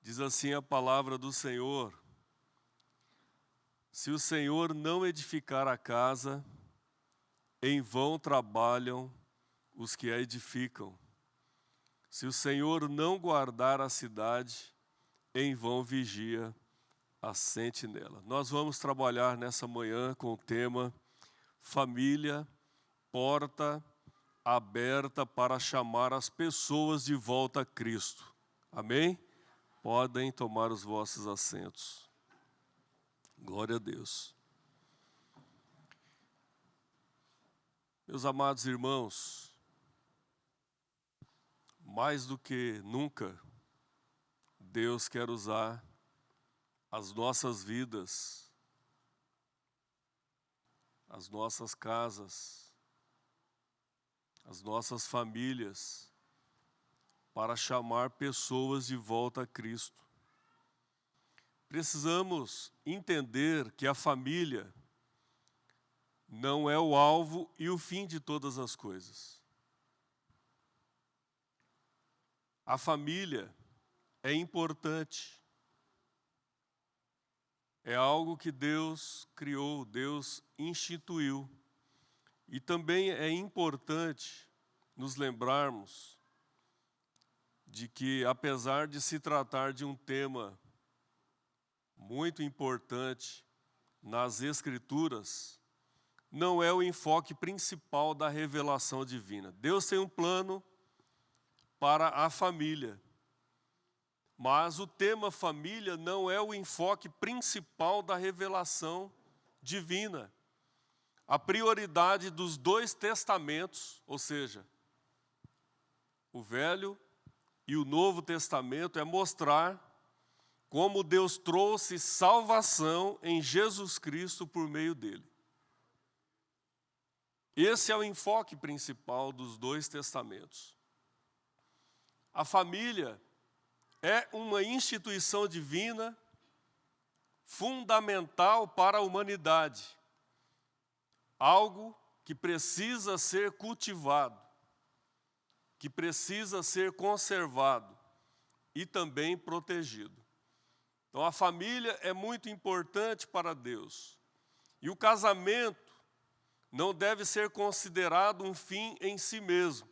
Diz assim a palavra do Senhor: se o Senhor não edificar a casa, em vão trabalham os que a edificam. Se o Senhor não guardar a cidade, em vão vigia a sentinela. Nós vamos trabalhar nessa manhã com o tema Família, porta aberta para chamar as pessoas de volta a Cristo. Amém? Podem tomar os vossos assentos. Glória a Deus. Meus amados irmãos, mais do que nunca, Deus quer usar as nossas vidas, as nossas casas, as nossas famílias, para chamar pessoas de volta a Cristo. Precisamos entender que a família não é o alvo e o fim de todas as coisas. A família é importante. É algo que Deus criou, Deus instituiu. E também é importante nos lembrarmos de que, apesar de se tratar de um tema muito importante nas Escrituras, não é o enfoque principal da revelação divina. Deus tem um plano para a família, mas o tema família não é o enfoque principal da revelação divina. A prioridade dos dois testamentos, ou seja, o Velho e o Novo Testamento, é mostrar como Deus trouxe salvação em Jesus Cristo por meio dele. Esse é o enfoque principal dos dois testamentos. A família é uma instituição divina fundamental para a humanidade. Algo que precisa ser cultivado, que precisa ser conservado e também protegido. Então a família é muito importante para Deus. E o casamento não deve ser considerado um fim em si mesmo.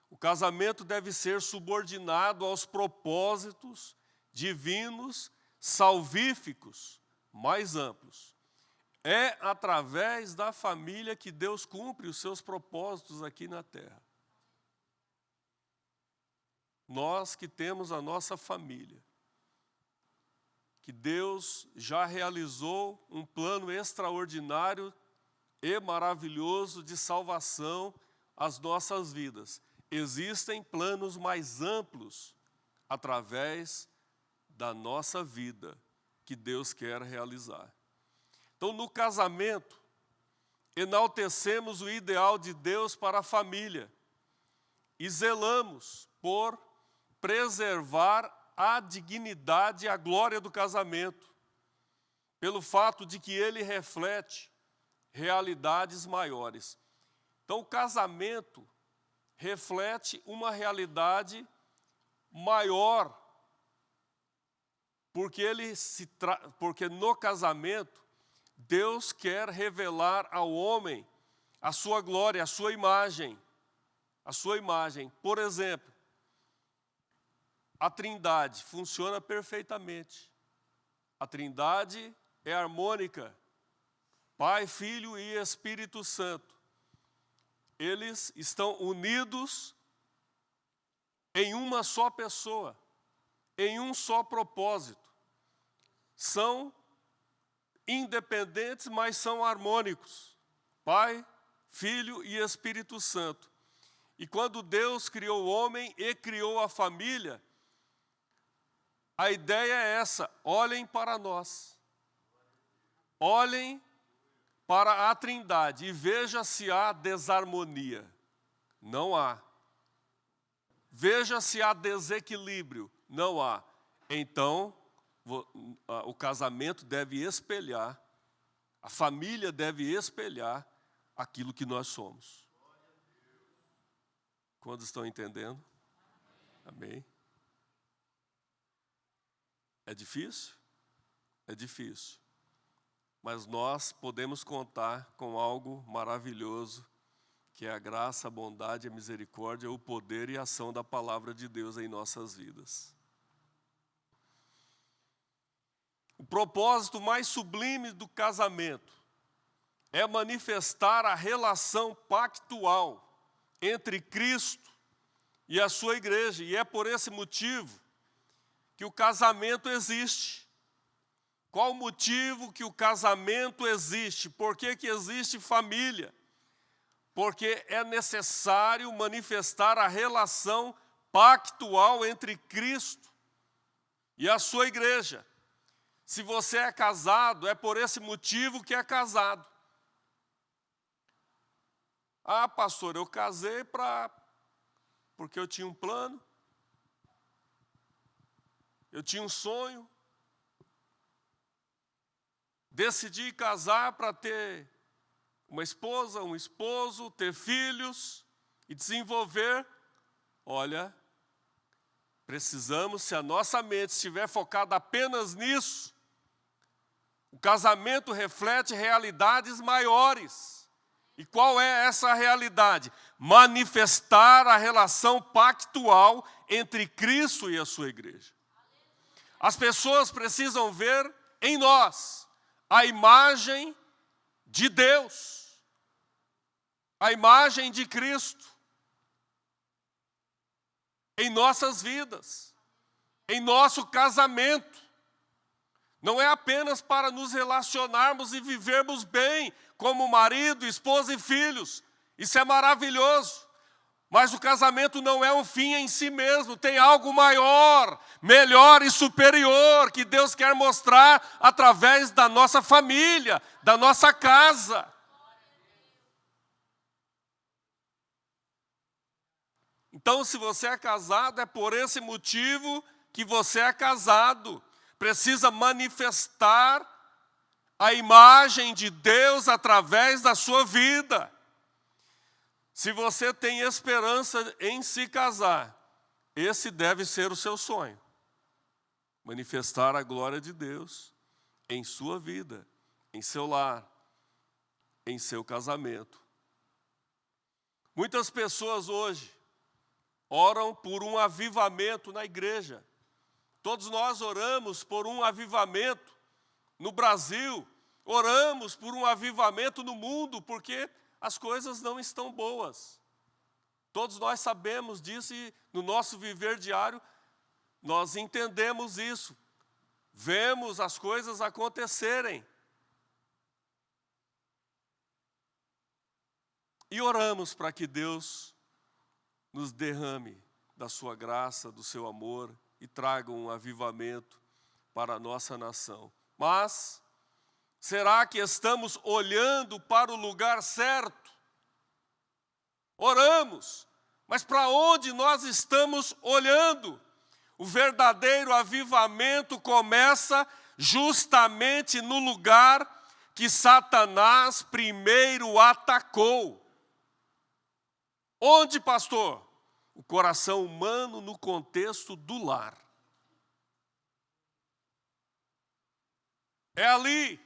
O casamento deve ser subordinado aos propósitos divinos, salvíficos, mais amplos. É através da família que Deus cumpre os seus propósitos aqui na terra. Nós que temos a nossa família, que Deus já realizou um plano extraordinário e maravilhoso de salvação às nossas vidas. Existem planos mais amplos através da nossa vida que Deus quer realizar. Então, no casamento, enaltecemos o ideal de Deus para a família e zelamos por preservar a dignidade e a glória do casamento, pelo fato de que ele reflete realidades maiores. Então, o casamento reflete uma realidade maior, porque no casamento, Deus quer revelar ao homem a sua glória, a sua imagem. A sua imagem. Por exemplo, a Trindade funciona perfeitamente. A Trindade é harmônica. Pai, Filho e Espírito Santo. Eles estão unidos em uma só pessoa, em um só propósito. São independentes, mas são harmônicos. Pai, Filho e Espírito Santo. E quando Deus criou o homem e criou a família, a ideia é essa: olhem para nós. Olhem para a Trindade e veja se há desarmonia. Não há. Veja se há desequilíbrio. Não há. Então, o casamento deve espelhar, a família deve espelhar aquilo que nós somos. Quantos estão entendendo? Amém? É difícil? É difícil. Mas nós podemos contar com algo maravilhoso, que é a graça, a bondade, a misericórdia, o poder e a ação da palavra de Deus em nossas vidas. O propósito mais sublime do casamento é manifestar a relação pactual entre Cristo e a sua igreja. E é por esse motivo que o casamento existe. Qual o motivo que o casamento existe? Por que que existe família? Porque é necessário manifestar a relação pactual entre Cristo e a sua igreja. Se você é casado, é por esse motivo que é casado. Ah, pastor, eu casei porque eu tinha um plano, eu tinha um sonho, decidi casar para ter uma esposa, um esposo, ter filhos e desenvolver. Olha, precisamos, se a nossa mente estiver focada apenas nisso, o casamento reflete realidades maiores. E qual é essa realidade? Manifestar a relação pactual entre Cristo e a sua igreja. As pessoas precisam ver em nós a imagem de Deus, a imagem de Cristo em nossas vidas, em nosso casamento. Não é apenas para nos relacionarmos e vivermos bem como marido, esposa e filhos. Isso é maravilhoso. Mas o casamento não é um fim em si mesmo. Tem algo maior, melhor e superior que Deus quer mostrar através da nossa família, da nossa casa. Então, se você é casado, é por esse motivo que você é casado. Precisa manifestar a imagem de Deus através da sua vida. Se você tem esperança em se casar, esse deve ser o seu sonho. Manifestar a glória de Deus em sua vida, em seu lar, em seu casamento. Muitas pessoas hoje oram por um avivamento na igreja. Todos nós oramos por um avivamento no Brasil, oramos por um avivamento no mundo, porque as coisas não estão boas. Todos nós sabemos disso e no nosso viver diário nós entendemos isso. Vemos as coisas acontecerem. E oramos para que Deus nos derrame da sua graça, do seu amor e traga um avivamento para a nossa nação. Mas, será que estamos olhando para o lugar certo? Oramos, mas para onde nós estamos olhando? O verdadeiro avivamento começa justamente no lugar que Satanás primeiro atacou. Onde, pastor? O coração humano no contexto do lar. É ali.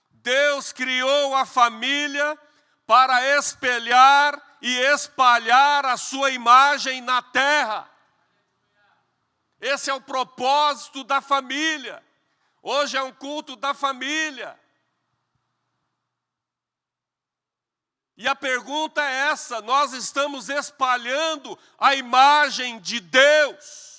Deus criou a família para espelhar e espalhar a sua imagem na terra. Esse é o propósito da família. Hoje é um culto da família. E a pergunta é essa: nós estamos espalhando a imagem de Deus?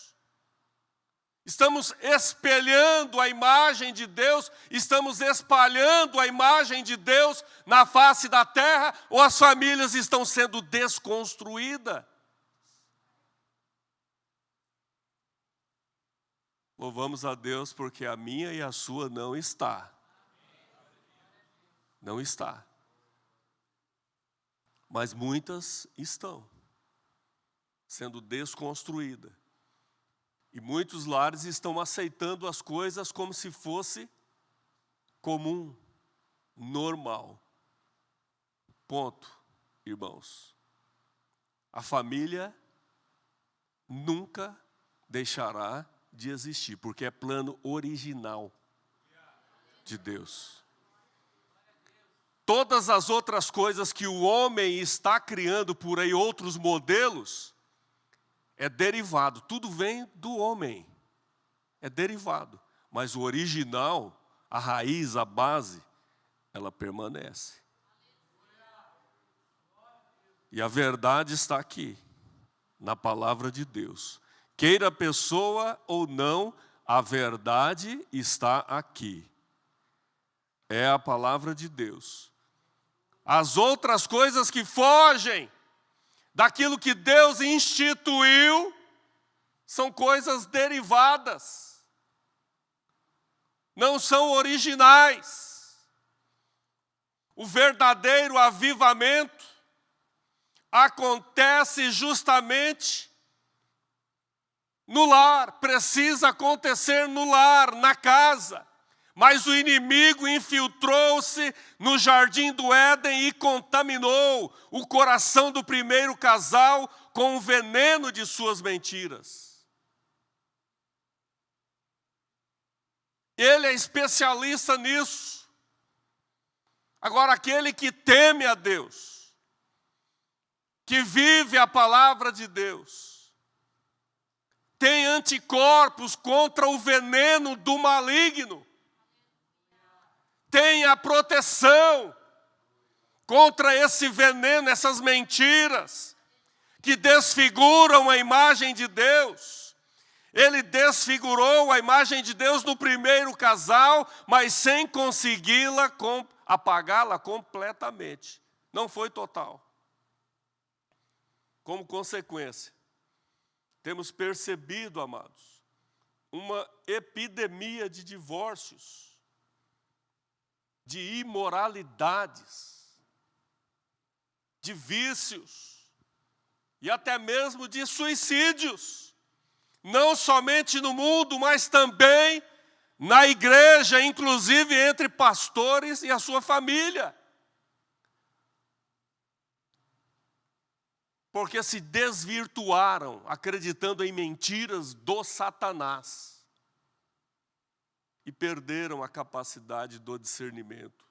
Estamos espelhando a imagem de Deus? Estamos espalhando a imagem de Deus na face da terra? Ou as famílias estão sendo desconstruídas? Louvamos a Deus porque a minha e a sua não está. Não está. Mas muitas estão sendo desconstruídas. E muitos lares estão aceitando as coisas como se fosse comum, normal. Ponto, irmãos. A família nunca deixará de existir, porque é plano original de Deus. Todas as outras coisas que o homem está criando por aí, outros modelos, é derivado. Tudo vem do homem. É derivado. Mas o original, a raiz, a base, ela permanece. E a verdade está aqui, na palavra de Deus. Queira a pessoa ou não, a verdade está aqui. É a palavra de Deus. As outras coisas que fogem daquilo que Deus instituiu são coisas derivadas. Não são originais. O verdadeiro avivamento acontece justamente no lar, precisa acontecer no lar, na casa. Mas o inimigo infiltrou-se no jardim do Éden e contaminou o coração do primeiro casal com o veneno de suas mentiras. Ele é especialista nisso. Agora, aquele que teme a Deus, que vive a palavra de Deus, tem anticorpos contra o veneno do maligno. Tem a proteção contra esse veneno, essas mentiras que desfiguram a imagem de Deus. Ele desfigurou a imagem de Deus no primeiro casal, mas sem consegui-la apagá-la completamente. Não foi total. Como consequência, temos percebido, amados, uma epidemia de divórcios, de imoralidades, de vícios e até mesmo de suicídios. Não somente no mundo, mas também na igreja, inclusive entre pastores e a sua família. Porque se desvirtuaram, acreditando em mentiras do Satanás. E perderam a capacidade do discernimento.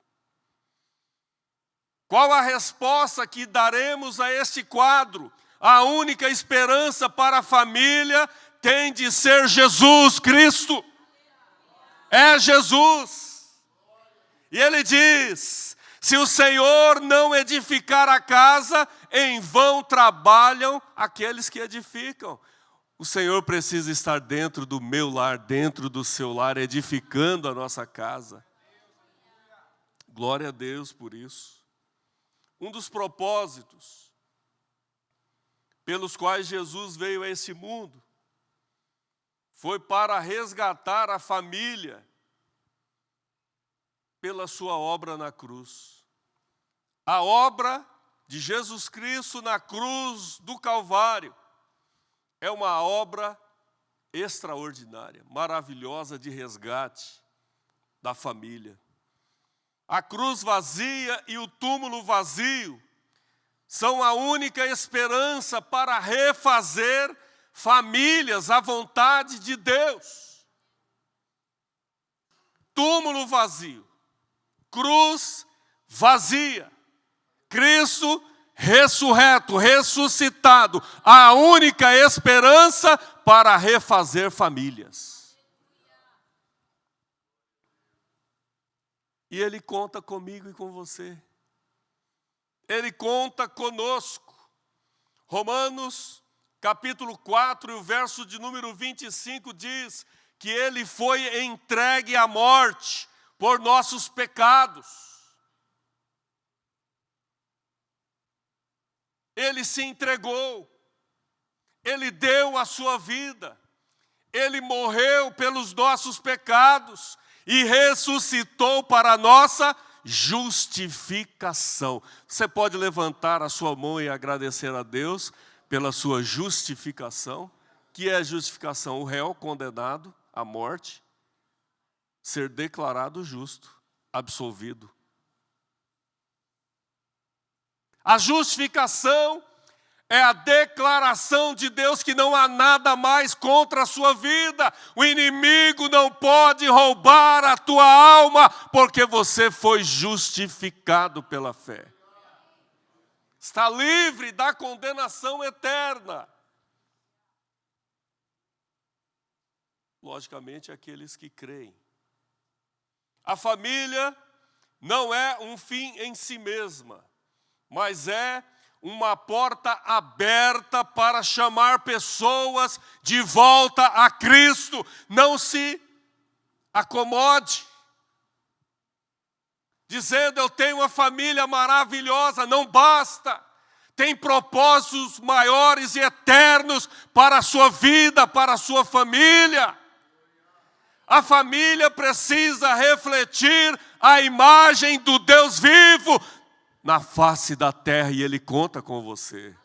Qual a resposta que daremos a este quadro? A única esperança para a família tem de ser Jesus Cristo. É Jesus. E ele diz: se o Senhor não edificar a casa, em vão trabalham aqueles que edificam. O Senhor precisa estar dentro do meu lar, dentro do seu lar, edificando a nossa casa. Glória a Deus por isso. Um dos propósitos pelos quais Jesus veio a esse mundo foi para resgatar a família pela sua obra na cruz. A obra de Jesus Cristo na cruz do Calvário é uma obra extraordinária, maravilhosa de resgate da família. A cruz vazia e o túmulo vazio são a única esperança para refazer famílias à vontade de Deus. Túmulo vazio, cruz vazia, Cristo ressurreto, ressuscitado, a única esperança para refazer famílias. E Ele conta comigo e com você. Ele conta conosco. Romanos, capítulo 4, e o verso de número 25 diz que Ele foi entregue à morte por nossos pecados. Ele se entregou, Ele deu a sua vida, Ele morreu pelos nossos pecados e ressuscitou para a nossa justificação. Você pode levantar a sua mão e agradecer a Deus pela sua justificação. Que é a justificação? O réu condenado à morte, ser declarado justo, absolvido. A justificação É a declaração de Deus que não há nada mais contra a sua vida. O inimigo não pode roubar a tua alma, porque você foi justificado pela fé. Está livre da condenação eterna. Logicamente, aqueles que creem. A família não é um fim em si mesma, mas é uma porta aberta para chamar pessoas de volta a Cristo. Não se acomode, dizendo eu tenho uma família maravilhosa. Não basta. Tem propósitos maiores e eternos para a sua vida, para a sua família. A família precisa refletir a imagem do Deus vivo na face da terra, e Ele conta com você.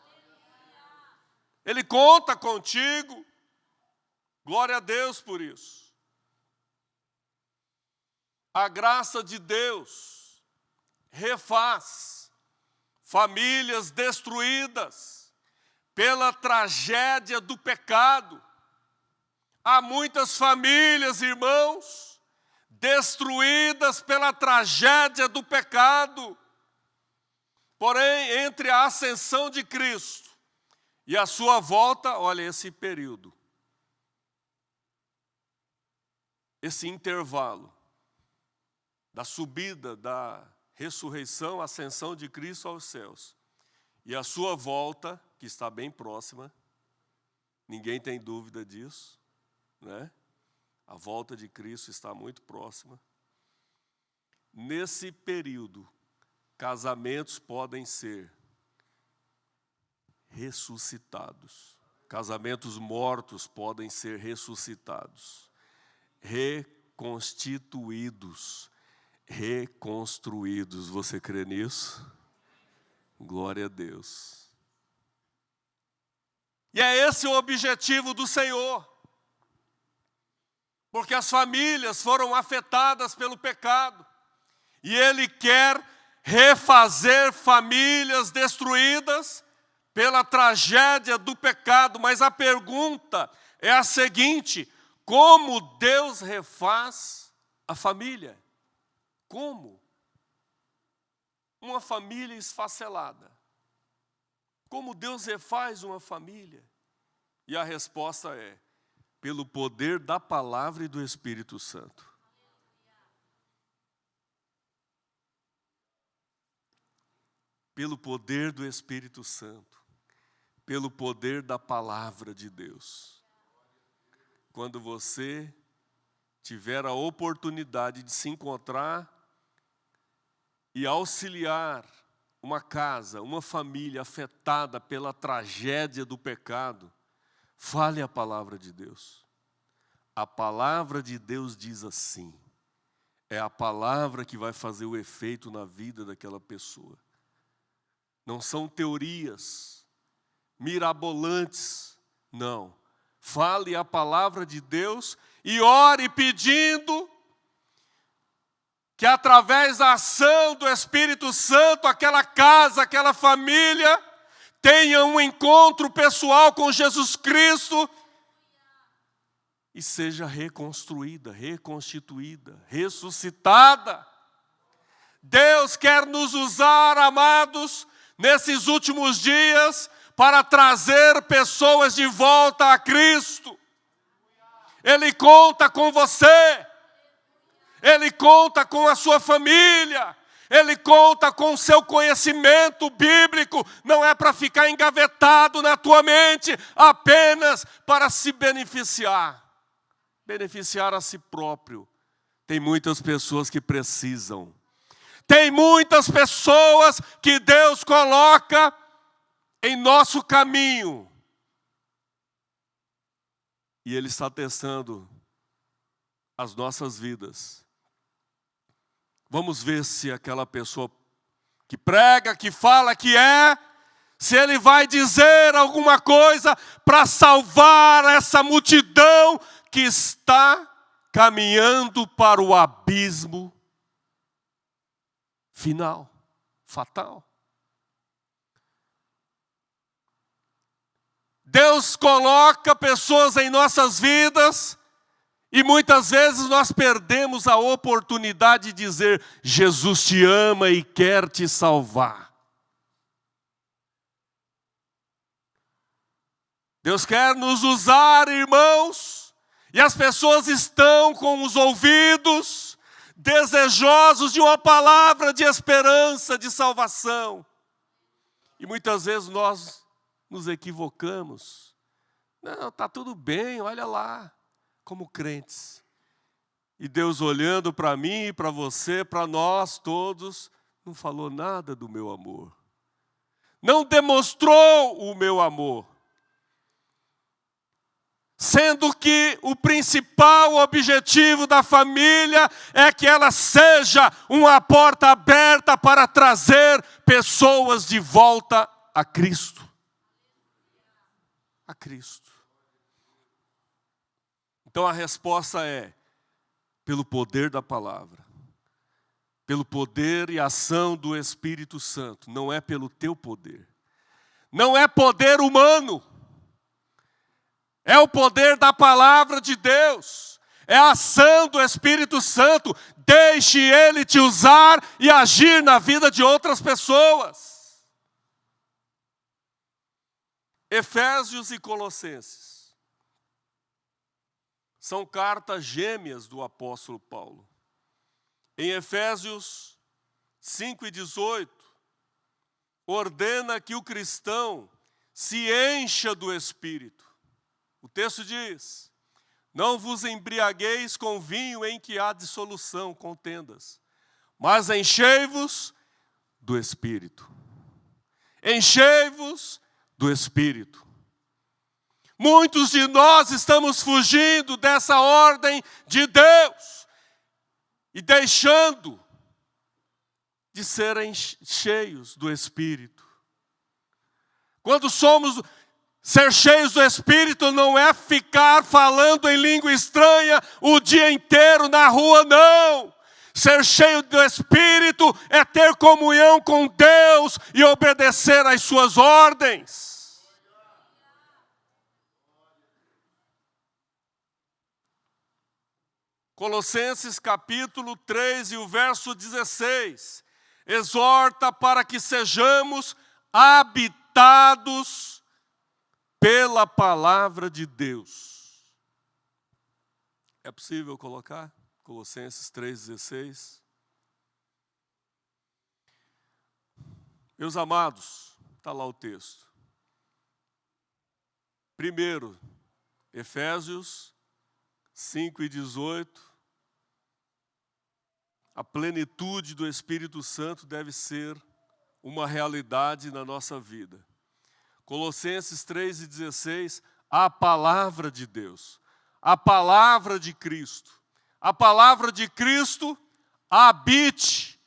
Ele conta contigo. Glória a Deus por isso. A graça de Deus refaz famílias destruídas pela tragédia do pecado. Há muitas famílias, irmãos, destruídas pela tragédia do pecado. Porém, entre a ascensão de Cristo e a sua volta, olha esse período, esse intervalo da subida, da ressurreição, ascensão de Cristo aos céus, e a sua volta, que está bem próxima, ninguém tem dúvida disso, né? A volta de Cristo está muito próxima. Nesse período, casamentos podem ser ressuscitados. Casamentos mortos podem ser ressuscitados, reconstituídos, reconstruídos. Você crê nisso? Glória a Deus. E é esse o objetivo do Senhor. Porque as famílias foram afetadas pelo pecado. E Ele quer refazer famílias destruídas pela tragédia do pecado. Mas a pergunta é a seguinte: como Deus refaz a família? Como? Uma família esfacelada. Como Deus refaz uma família? E a resposta é: pelo poder da palavra e do Espírito Santo. Pelo poder do Espírito Santo. Pelo poder da palavra de Deus. Quando você tiver a oportunidade de se encontrar e auxiliar uma casa, uma família afetada pela tragédia do pecado, fale a palavra de Deus. A palavra de Deus diz assim. É a palavra que vai fazer o efeito na vida daquela pessoa. Não são teorias mirabolantes, não. Fale a palavra de Deus e ore pedindo que através da ação do Espírito Santo, aquela casa, aquela família, tenha um encontro pessoal com Jesus Cristo e seja reconstruída, reconstituída, ressuscitada. Deus quer nos usar, amados, nesses últimos dias, para trazer pessoas de volta a Cristo. Ele conta com você. Ele conta com a sua família. Ele conta com o seu conhecimento bíblico. Não é para ficar engavetado na tua mente, apenas para se beneficiar. Beneficiar a si próprio. Tem muitas pessoas que precisam. Tem muitas pessoas que Deus coloca em nosso caminho. E Ele está testando as nossas vidas. Vamos ver se aquela pessoa que prega, que fala, que se ele vai dizer alguma coisa para salvar essa multidão que está caminhando para o abismo final, fatal. Deus coloca pessoas em nossas vidas e muitas vezes nós perdemos a oportunidade de dizer: Jesus te ama e quer te salvar. Deus quer nos usar, irmãos, e as pessoas estão com os ouvidos desejosos de uma palavra de esperança, de salvação. E muitas vezes nós nos equivocamos. Não, está tudo bem, olha lá, como crentes. E Deus olhando para mim, para você, para nós todos, não falou nada do meu amor. Não demonstrou o meu amor. Sendo que o principal objetivo da família é que ela seja uma porta aberta para trazer pessoas de volta a Cristo. A Cristo. Então a resposta é: pelo poder da palavra, pelo poder e ação do Espírito Santo, não é pelo teu poder, não é poder humano. É o poder da palavra de Deus. É a ação do Espírito Santo. Deixe Ele te usar e agir na vida de outras pessoas. Efésios e Colossenses são cartas gêmeas do apóstolo Paulo. Em Efésios 5:18, ordena que o cristão se encha do Espírito. O texto diz: não vos embriagueis com vinho em que há dissolução, contendas, mas enchei-vos do Espírito. Enchei-vos do Espírito. Muitos de nós estamos fugindo dessa ordem de Deus e deixando de serem cheios do Espírito. Quando ser cheios do Espírito não é ficar falando em língua estranha o dia inteiro na rua, não. Ser cheio do Espírito é ter comunhão com Deus e obedecer às suas ordens. Colossenses capítulo 3 e o verso 16, exorta para que sejamos habitados pela palavra de Deus. É possível colocar? Colossenses 3,16. Meus amados, está lá o texto. Primeiro, Efésios 5:18. A plenitude do Espírito Santo deve ser uma realidade na nossa vida. Colossenses 3:16, a palavra de Deus, a palavra de Cristo. A palavra de Cristo habite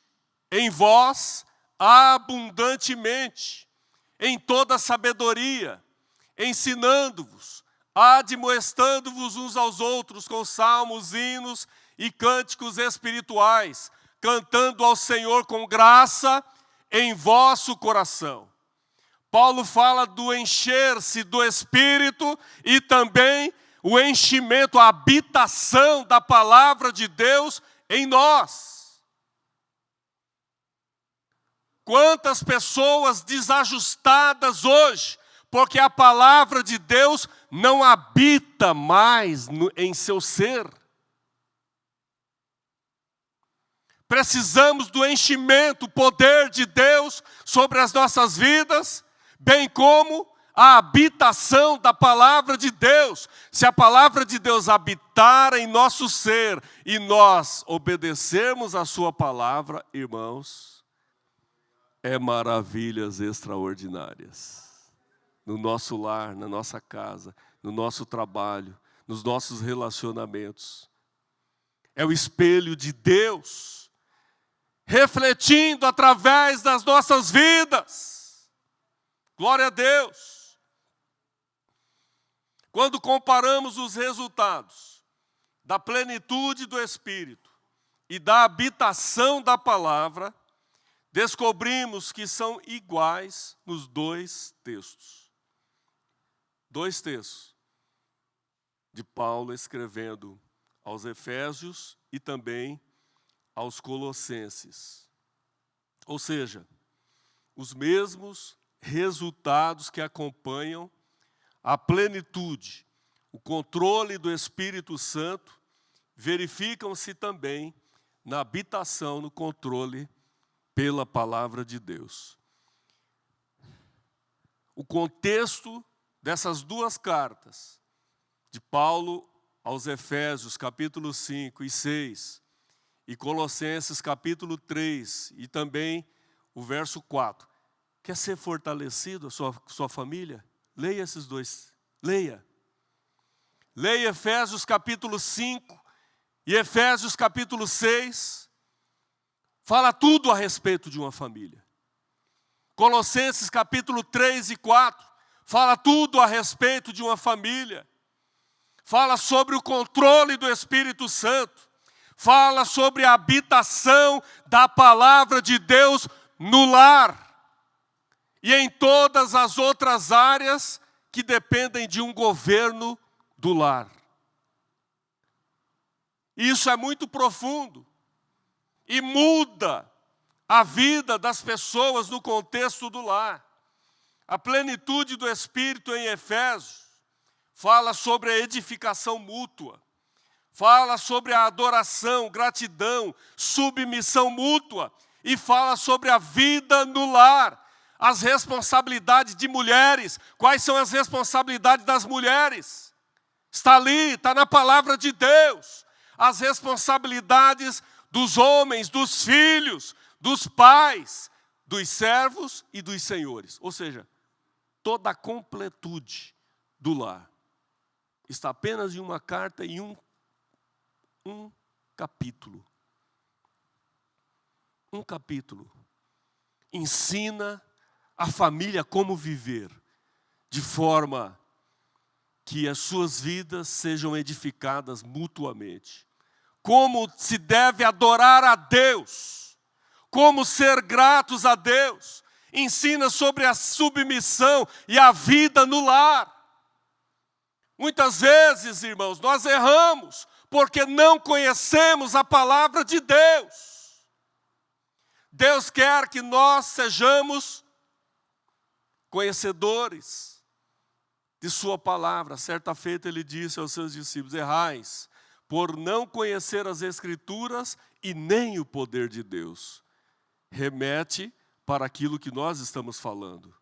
em vós abundantemente, em toda sabedoria, ensinando-vos, admoestando-vos uns aos outros com salmos, hinos e cânticos espirituais, cantando ao Senhor com graça em vosso coração. Paulo fala do encher-se do Espírito e também o enchimento, a habitação da palavra de Deus em nós. Quantas pessoas desajustadas hoje, porque a palavra de Deus não habita mais em seu ser. Precisamos do enchimento, o poder de Deus sobre as nossas vidas, bem como a habitação da palavra de Deus. Se a palavra de Deus habitar em nosso ser e nós obedecermos a sua palavra, irmãos, é maravilhas extraordinárias. No nosso lar, na nossa casa, no nosso trabalho, nos nossos relacionamentos. É o espelho de Deus, refletindo através das nossas vidas. Glória a Deus. Quando comparamos os resultados da plenitude do Espírito e da habitação da palavra, descobrimos que são iguais nos dois textos. dois textos de Paulo escrevendo aos Efésios e também aos Colossenses. Ou seja, os mesmos resultados que acompanham a plenitude, o controle do Espírito Santo, verificam-se também na habitação, no controle pela palavra de Deus. O contexto dessas duas cartas, de Paulo aos Efésios, capítulo 5 e 6, e Colossenses, capítulo 3, e também o verso 4. Quer ser fortalecido a sua família? Leia esses dois. Leia. Leia Efésios, capítulo 5 e Efésios, capítulo 6. Fala tudo a respeito de uma família. Colossenses, capítulo 3 e 4. Fala tudo a respeito de uma família. Fala sobre o controle do Espírito Santo. Fala sobre a habitação da palavra de Deus no lar. E em todas as outras áreas que dependem de um governo do lar. Isso é muito profundo e muda a vida das pessoas no contexto do lar. A plenitude do Espírito em Efésios fala sobre a edificação mútua, fala sobre a adoração, gratidão, submissão mútua e fala sobre a vida no lar. As responsabilidades de mulheres. Quais são as responsabilidades das mulheres? Está ali, está na palavra de Deus. As responsabilidades dos homens, dos filhos, dos pais, dos servos e dos senhores. Ou seja, toda a completude do lar está apenas em uma carta e um capítulo. Um capítulo. Ensina a família como viver, de forma que as suas vidas sejam edificadas mutuamente. Como se deve adorar a Deus, como ser gratos a Deus. Ensina sobre a submissão e a vida no lar. Muitas vezes, irmãos, nós erramos porque não conhecemos a palavra de Deus. Deus quer que nós sejamos conhecedores de sua palavra. Certa feita ele disse aos seus discípulos: errais por não conhecer as Escrituras e nem o poder de Deus. Remete para aquilo que nós estamos falando.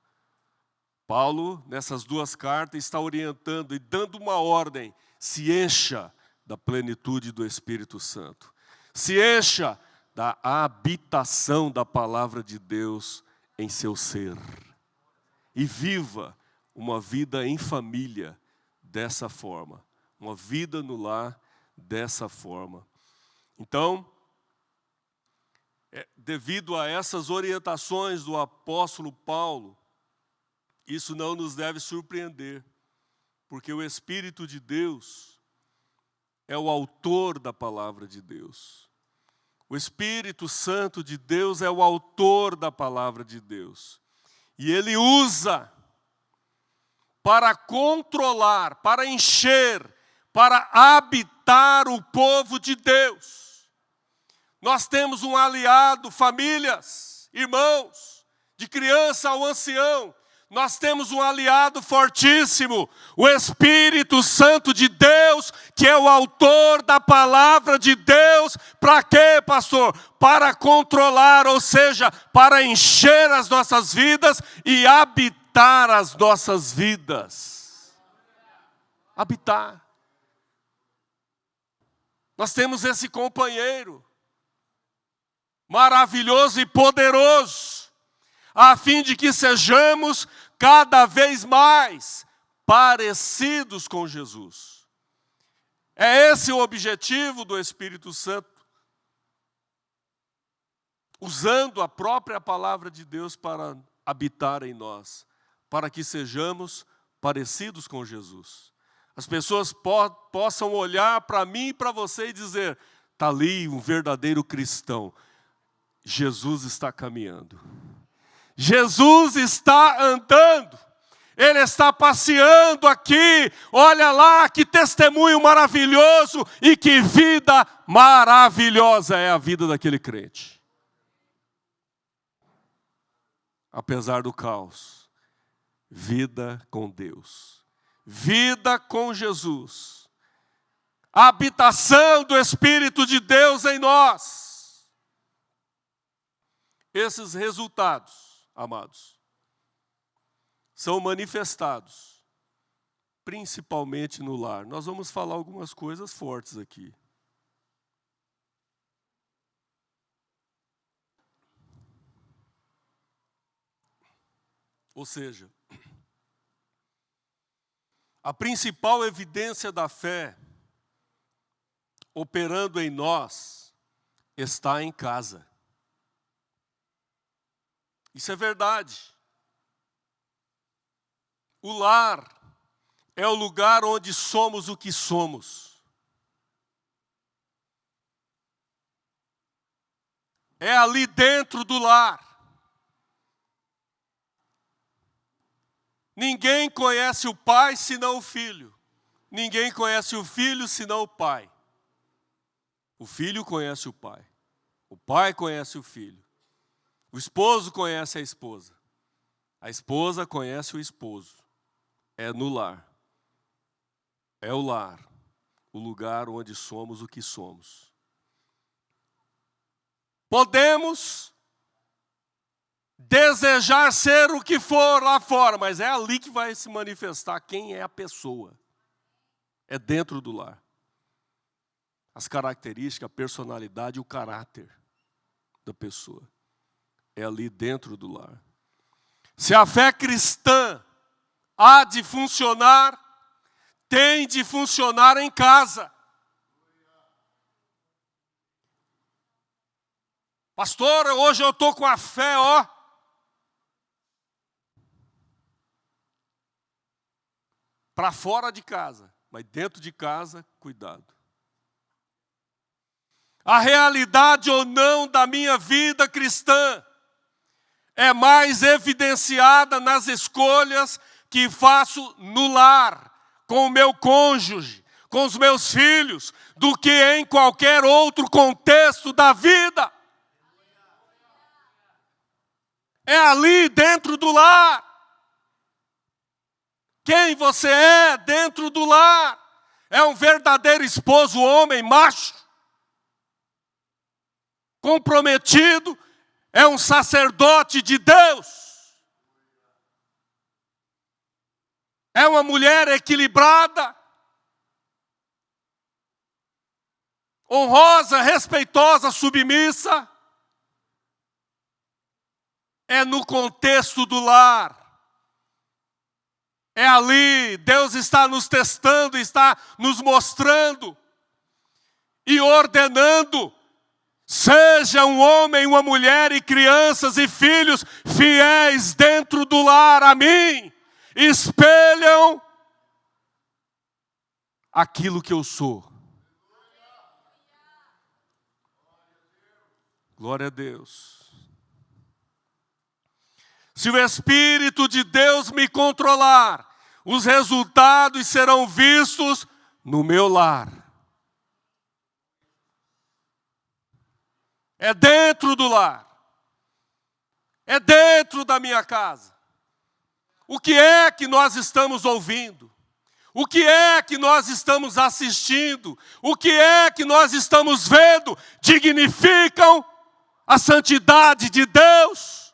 Paulo, nessas duas cartas, está orientando e dando uma ordem: se encha da plenitude do Espírito Santo. Se encha da habitação da palavra de Deus em seu ser. E viva uma vida em família dessa forma. Uma vida no lar dessa forma. Então, devido a essas orientações do apóstolo Paulo, isso não nos deve surpreender, porque o Espírito de Deus é o autor da palavra de Deus. O Espírito Santo de Deus é o autor da palavra de Deus. E ele usa para controlar, para encher, para habitar o povo de Deus. Nós temos um aliado, famílias, irmãos, de criança ao ancião. Nós temos um aliado fortíssimo, o Espírito Santo de Deus, que é o autor da palavra de Deus. Para quê, pastor? Para controlar, ou seja, para encher as nossas vidas e habitar as nossas vidas. Habitar. Nós temos esse companheiro maravilhoso e poderoso, a fim de que sejamos cada vez mais parecidos com Jesus. É esse o objetivo do Espírito Santo, usando a própria palavra de Deus para habitar em nós, para que sejamos parecidos com Jesus. As pessoas possam olhar para mim e para você e dizer: está ali um verdadeiro cristão. Jesus está caminhando. Jesus está andando. Ele está passeando aqui. Olha lá que testemunho maravilhoso e que vida maravilhosa é a vida daquele crente. Apesar do caos, vida com Deus, vida com Jesus, a habitação do Espírito de Deus em nós. Esses resultados, amados, são manifestados principalmente no lar. Nós vamos falar algumas coisas fortes aqui. Ou seja, a principal evidência da fé operando em nós está em casa. Isso é verdade. O lar é o lugar onde somos o que somos. É ali dentro do lar. Ninguém conhece o pai senão o filho. Ninguém conhece o filho senão o pai. O filho conhece o pai. O pai conhece o filho. O esposo conhece a esposa. A esposa conhece o esposo. É no lar. É o lar. O lugar onde somos o que somos. Podemos desejar ser o que for lá fora, mas é ali que vai se manifestar quem é a pessoa. É dentro do lar. As características, a personalidade e o caráter da pessoa. É ali dentro do lar. Se a fé cristã há de funcionar, tem de funcionar em casa. Pastor, hoje eu estou com a fé, para fora de casa, mas dentro de casa, cuidado. A realidade ou não da minha vida cristã é mais evidenciada nas escolhas que faço no lar, com o meu cônjuge, com os meus filhos, do que em qualquer outro contexto da vida. É ali dentro do lar. Quem você é dentro do lar? É um verdadeiro esposo, homem, macho, comprometido, é um sacerdote de Deus. É uma mulher equilibrada, honrosa, respeitosa, submissa. É no contexto do lar. É ali, Deus está nos testando, está nos mostrando e ordenando. Seja um homem, uma mulher e crianças e filhos fiéis dentro do lar a mim. Espelham aquilo que eu sou. Glória a Deus. Se o Espírito de Deus me controlar, os resultados serão vistos no meu lar. É dentro do lar. É dentro da minha casa. O que é que nós estamos ouvindo? O que é que nós estamos assistindo? O que é que nós estamos vendo? Dignificam a santidade de Deus?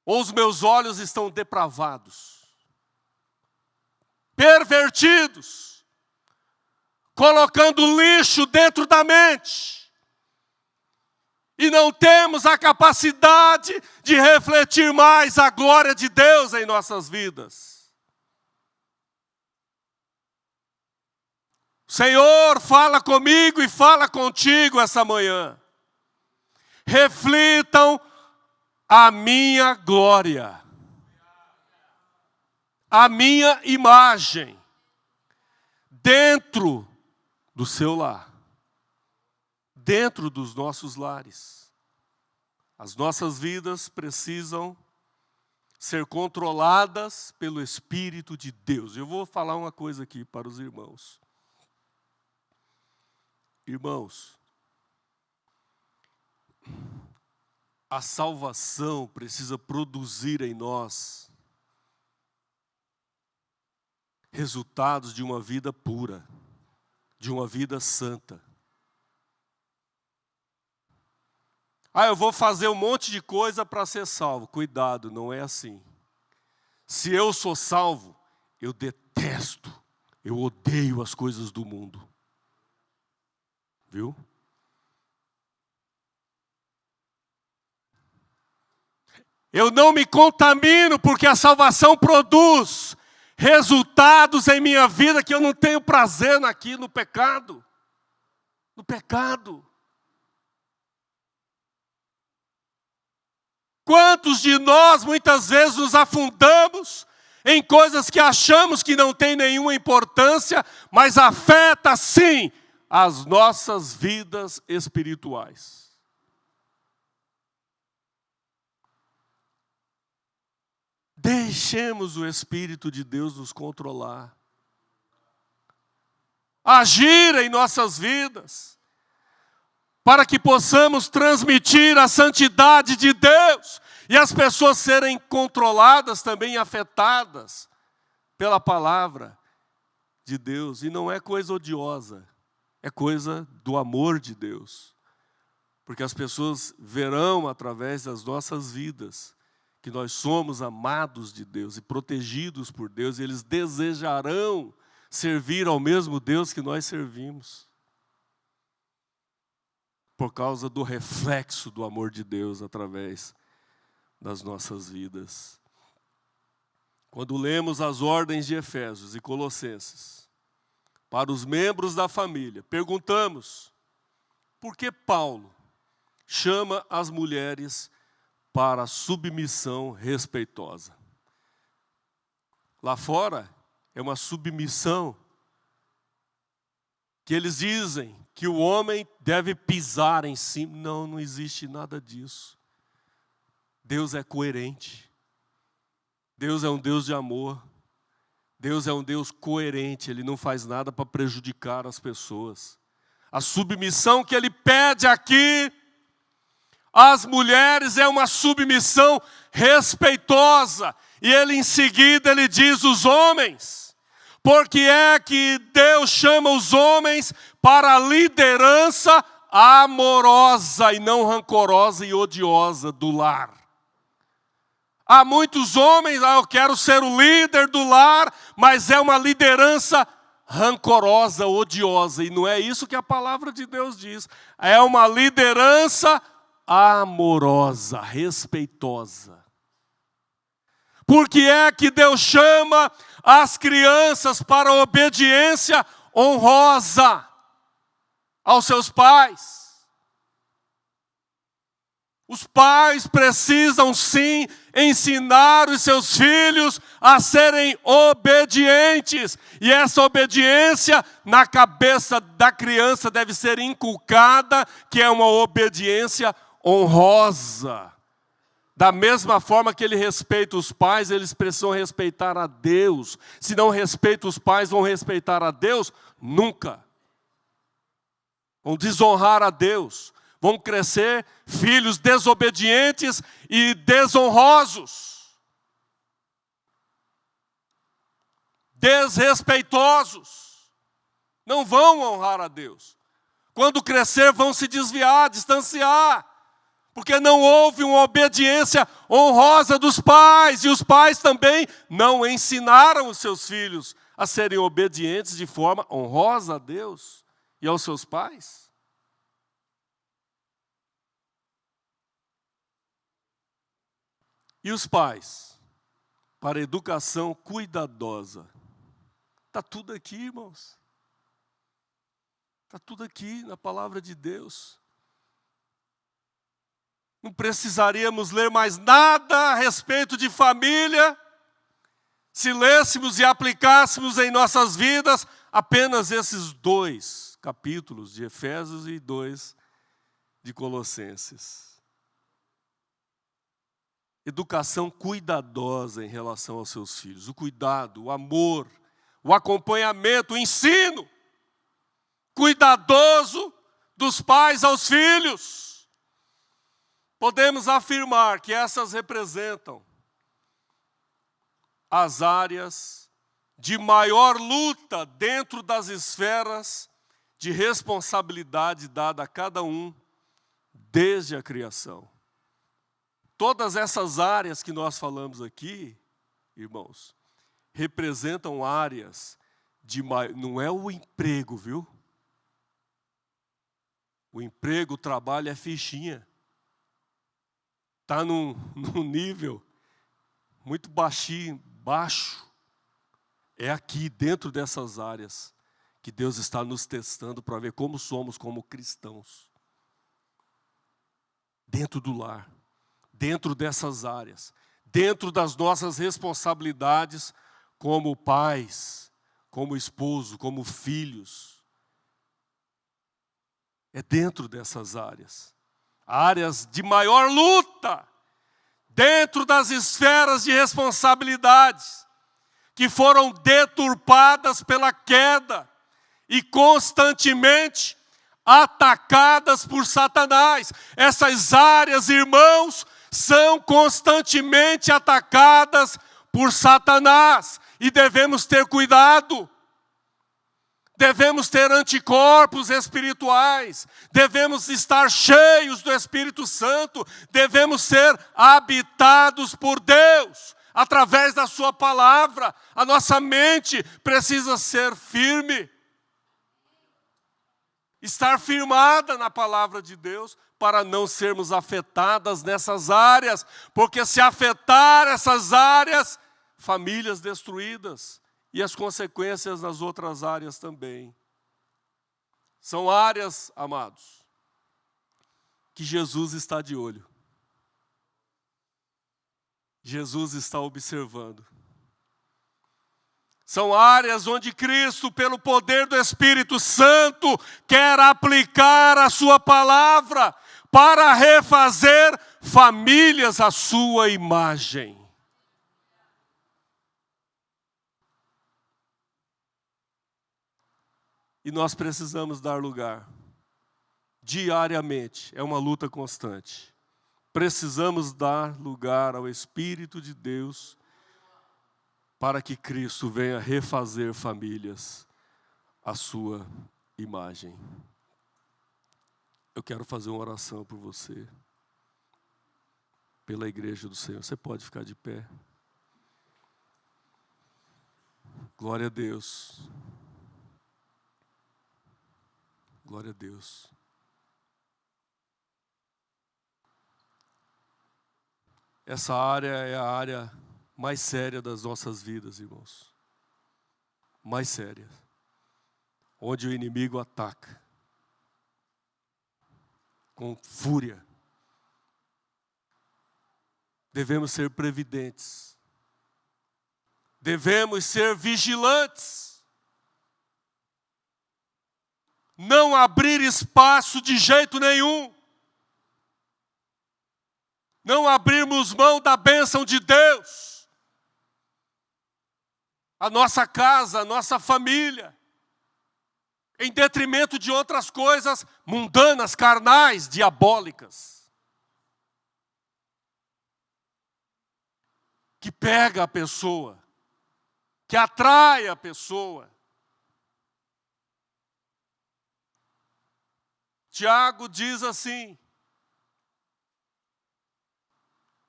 Ou os meus olhos estão depravados, pervertidos, colocando lixo dentro da mente, e não temos a capacidade de refletir mais a glória de Deus em nossas vidas. O Senhor fala comigo e fala contigo essa manhã. Reflitam a minha glória, a minha imagem, dentro do seu lar, dentro dos nossos lares. As nossas vidas precisam ser controladas pelo Espírito de Deus. Eu vou falar uma coisa aqui para os irmãos. Irmãos, a salvação precisa produzir em nós resultados de uma vida pura, de uma vida santa. Eu vou fazer um monte de coisa para ser salvo. Cuidado, não é assim. Se eu sou salvo, eu detesto, eu odeio as coisas do mundo. Viu? Eu não me contamino porque a salvação produz resultados em minha vida que eu não tenho prazer aqui no pecado. No pecado. Quantos de nós muitas vezes nos afundamos em coisas que achamos que não tem nenhuma importância, mas afeta sim as nossas vidas espirituais. Deixemos o Espírito de Deus nos controlar, agir em nossas vidas, para que possamos transmitir a santidade de Deus e as pessoas serem controladas também, afetadas pela palavra de Deus. E não é coisa odiosa, é coisa do amor de Deus. Porque as pessoas verão através das nossas vidas que nós somos amados de Deus e protegidos por Deus, e eles desejarão servir ao mesmo Deus que nós servimos, por causa do reflexo do amor de Deus através das nossas vidas. Quando lemos as ordens de Efésios e Colossenses para os membros da família, perguntamos por que Paulo chama as mulheres para a submissão respeitosa. Lá fora é uma submissão que eles dizem que o homem deve pisar em cima. Não, não existe nada disso. Deus é coerente. Deus é um Deus de amor. Deus é um Deus coerente. Ele não faz nada para prejudicar as pessoas. A submissão que ele pede aqui às mulheres é uma submissão respeitosa. E ele em seguida ele diz os homens. Porque é que Deus chama os homens para a liderança amorosa e não rancorosa e odiosa do lar. Há muitos homens, eu quero ser o líder do lar, mas é uma liderança rancorosa, odiosa. E não é isso que a palavra de Deus diz. É uma liderança amorosa, respeitosa. Por que é que Deus chama as crianças para a obediência honrosa aos seus pais? Os pais precisam sim ensinar os seus filhos a serem obedientes. E essa obediência na cabeça da criança deve ser inculcada, que é uma obediência honrosa. Da mesma forma que ele respeita os pais, eles precisam respeitar a Deus. Se não respeita os pais, vão respeitar a Deus? Nunca. Vão desonrar a Deus. Vão crescer filhos desobedientes e desonrosos. Desrespeitosos. Não vão honrar a Deus. Quando crescer, vão se desviar, distanciar. Porque não houve uma obediência honrosa dos pais. E os pais também não ensinaram os seus filhos a serem obedientes de forma honrosa a Deus e aos seus pais. E os pais, para a educação cuidadosa. Está tudo aqui, irmãos. Está tudo aqui na palavra de Deus. Não precisaríamos ler mais nada a respeito de família, se lêssemos e aplicássemos em nossas vidas apenas esses 2 capítulos de Efésios e 2 de Colossenses. educação cuidadosa em relação aos seus filhos. O cuidado, o amor, o acompanhamento, o ensino cuidadoso dos pais aos filhos. Podemos afirmar que essas representam as áreas de maior luta dentro das esferas de responsabilidade dada a cada um desde a criação. Todas essas áreas que nós falamos aqui, irmãos, representam áreas de maior... Não é o emprego, viu? O emprego, o trabalho é fichinha. Está num nível muito baixo. É aqui, dentro dessas áreas, que Deus está nos testando para ver como somos como cristãos. Dentro do lar, dentro dessas áreas, dentro das nossas responsabilidades como pais, como esposo, como filhos. É dentro dessas áreas. Áreas de maior luta, dentro das esferas de responsabilidades, que foram deturpadas pela queda e constantemente atacadas por Satanás. Essas áreas, irmãos, são constantemente atacadas por Satanás e devemos ter cuidado. Devemos ter anticorpos espirituais, devemos estar cheios do Espírito Santo, devemos ser habitados por Deus, através da sua palavra. A nossa mente precisa ser firme, estar firmada na palavra de Deus, para não sermos afetadas nessas áreas, porque se afetar essas áreas, famílias destruídas, e as consequências nas outras áreas também. São áreas, amados, que Jesus está de olho. Jesus está observando. São áreas onde Cristo, pelo poder do Espírito Santo, quer aplicar a sua palavra para refazer famílias à sua imagem. E nós precisamos dar lugar, diariamente, é uma luta constante. Precisamos dar lugar ao Espírito de Deus para que Cristo venha refazer famílias à sua imagem. Eu quero fazer uma oração por você, pela igreja do Senhor. Você pode ficar de pé. Glória a Deus. Glória a Deus. Essa área é a área mais séria das nossas vidas, irmãos. Mais séria. Onde o inimigo ataca. Com fúria. Devemos ser previdentes. Devemos ser vigilantes. Não abrir espaço de jeito nenhum. Não abrirmos mão da bênção de Deus. A nossa casa, a nossa família. Em detrimento de outras coisas mundanas, carnais, diabólicas. Que pega a pessoa. Que atrai a pessoa. Tiago diz assim: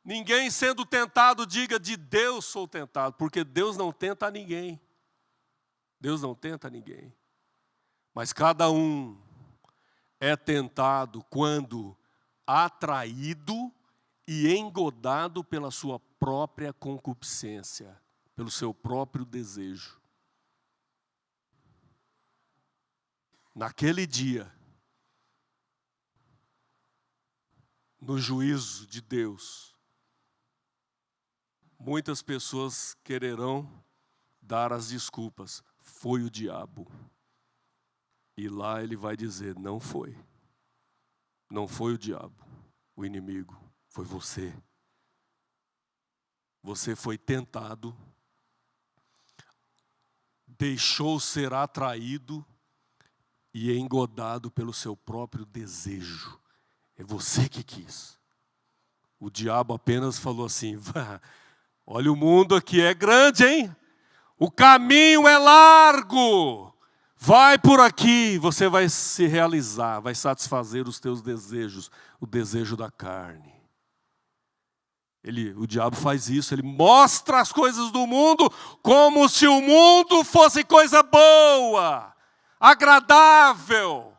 ninguém sendo tentado diga de Deus sou tentado, porque Deus não tenta a ninguém. Deus não tenta a ninguém. Mas cada um é tentado quando atraído e engodado pela sua própria concupiscência, pelo seu próprio desejo. Naquele dia, no juízo de Deus, muitas pessoas quererão dar as desculpas. Foi o diabo. E lá ele vai dizer, não foi. Não foi o diabo, o inimigo, foi você. você foi tentado, deixou ser atraído e engodado pelo seu próprio desejo. É você que quis. O diabo apenas falou assim: olha, o mundo aqui é grande, hein? O caminho é largo. Vai por aqui, você vai se realizar, vai satisfazer os teus desejos, o desejo da carne. O diabo faz isso, ele mostra as coisas do mundo como se o mundo fosse coisa boa, agradável.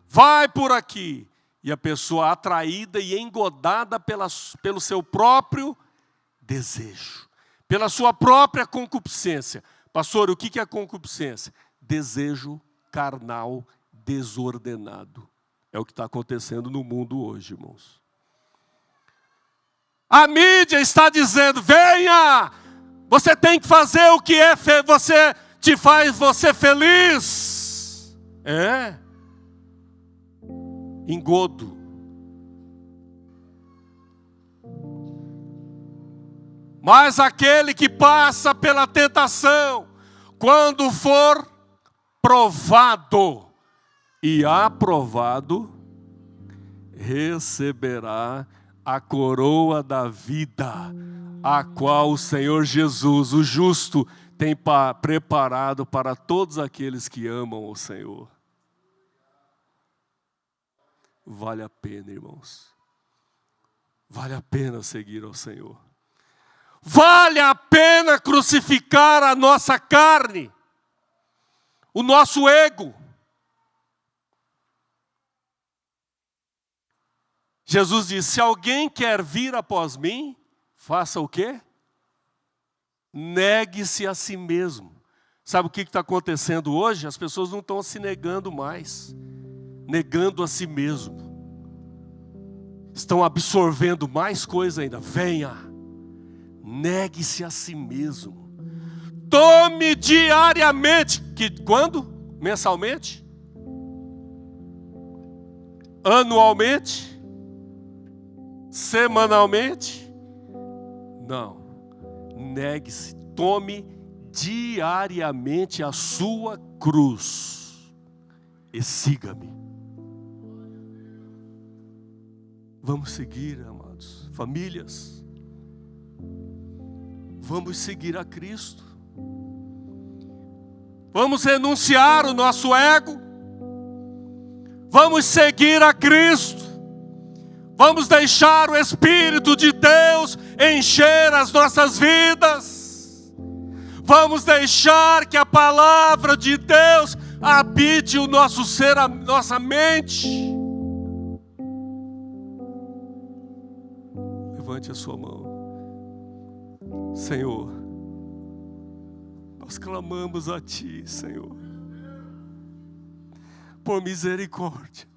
Vai por aqui. E a pessoa atraída e engodada pelo seu próprio desejo, pela sua própria concupiscência. Pastor, o que é concupiscência? Desejo carnal desordenado. É o que está acontecendo no mundo hoje, irmãos. A mídia está dizendo: venha, você tem que fazer o que te faz você feliz. Engodo. Mas aquele que passa pela tentação, quando for provado e aprovado, receberá a coroa da vida, a qual o Senhor Jesus, o justo, tem preparado para todos aqueles que amam o Senhor. Vale a pena, irmãos. Vale a pena seguir ao Senhor. Vale a pena crucificar a nossa carne, o nosso ego. Jesus disse: se alguém quer vir após mim, faça o quê? Negue-se a si mesmo. Sabe o que está acontecendo hoje? As pessoas não estão se negando mais, negando a si mesmo. Estão absorvendo mais coisa ainda. Venha, negue-se a si mesmo. Tome diariamente. Quando? Mensalmente? Anualmente? Semanalmente? Não. Negue-se, tome diariamente a sua cruz e siga-me. Vamos seguir, amados, famílias. Vamos seguir a Cristo. Vamos renunciar o nosso ego. Vamos seguir a Cristo. Vamos deixar o Espírito de Deus encher as nossas vidas. Vamos deixar que a palavra de Deus habite o nosso ser, a nossa mente. Levante a sua mão. Senhor, nós clamamos a Ti, Senhor, por misericórdia.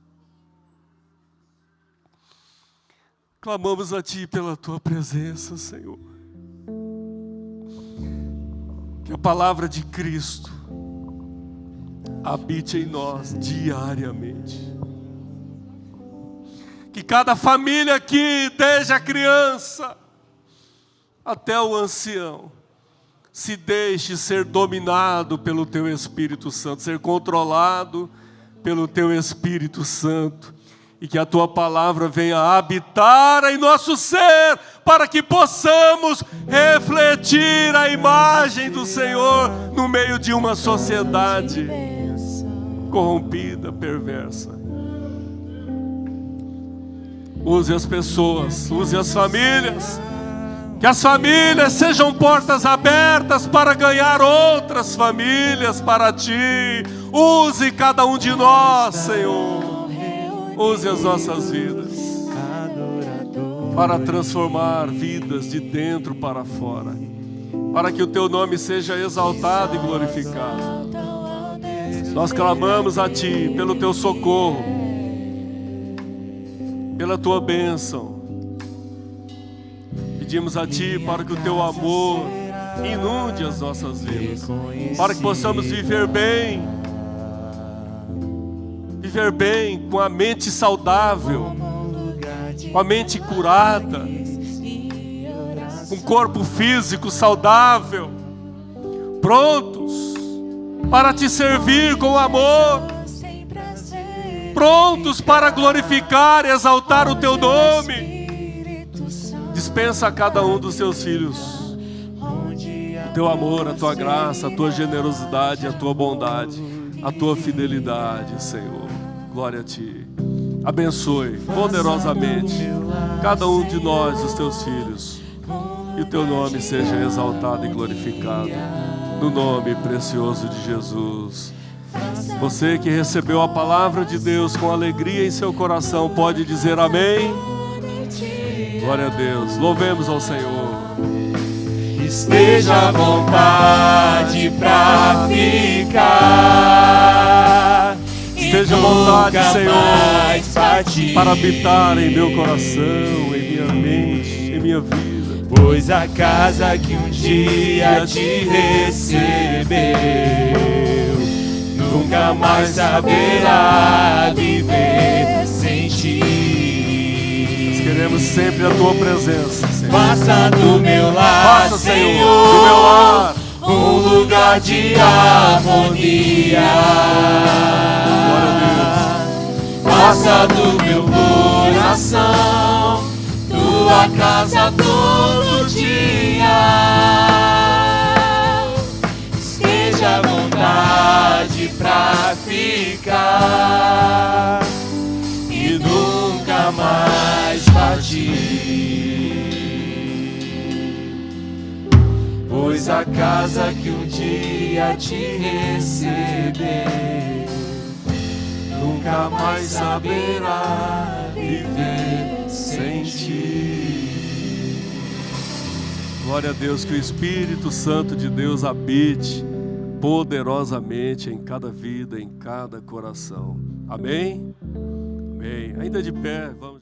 Clamamos a Ti pela Tua presença, Senhor. Que a palavra de Cristo habite em nós diariamente. Que cada família aqui, desde a criança até o ancião, se deixe ser dominado pelo Teu Espírito Santo, ser controlado pelo Teu Espírito Santo. E que a Tua palavra venha habitar em nosso ser, para que possamos refletir a imagem do Senhor no meio de uma sociedade corrompida, perversa. Use as pessoas, use as famílias. Que as famílias sejam portas abertas para ganhar outras famílias para Ti. Use cada um de nós, Senhor. Use as nossas vidas para transformar vidas de dentro para fora, para que o Teu nome seja exaltado e glorificado. Nós clamamos a Ti pelo Teu socorro, pela Tua bênção. Pedimos a Ti para que o Teu amor inunde as nossas vidas, para que possamos viver bem com a mente saudável, com a mente curada, com corpo físico saudável, prontos para te servir com amor, prontos para glorificar e exaltar o teu nome. Dispensa a cada um dos teus filhos o teu amor, a tua graça, a tua generosidade, a tua bondade, a tua fidelidade, Senhor. Glória a Ti. Abençoe poderosamente cada um de nós, os teus filhos, e o teu nome seja exaltado e glorificado, no nome precioso de Jesus. Você que recebeu a palavra de Deus com alegria em seu coração, pode dizer amém? Glória a Deus. Louvemos ao Senhor. Esteja à vontade pra ficar. Esteja à vontade, Senhor, para habitar em meu coração, em minha mente, em minha vida. Pois a casa que um dia te recebeu nunca mais saberá viver sem ti. Nós queremos sempre a tua presença, Senhor. Faça do meu lar, Faça, Senhor, do meu lar um lugar de harmonia. Glória a Deus. Faça do meu coração tua casa todo dia. Esteja à vontade pra ficar e nunca mais partir. Pois a casa que um dia te recebeu nunca mais saberá viver sem ti. Glória a Deus, que o Espírito Santo de Deus habite poderosamente em cada vida, em cada coração. Amém? Amém. Ainda de pé, vamos.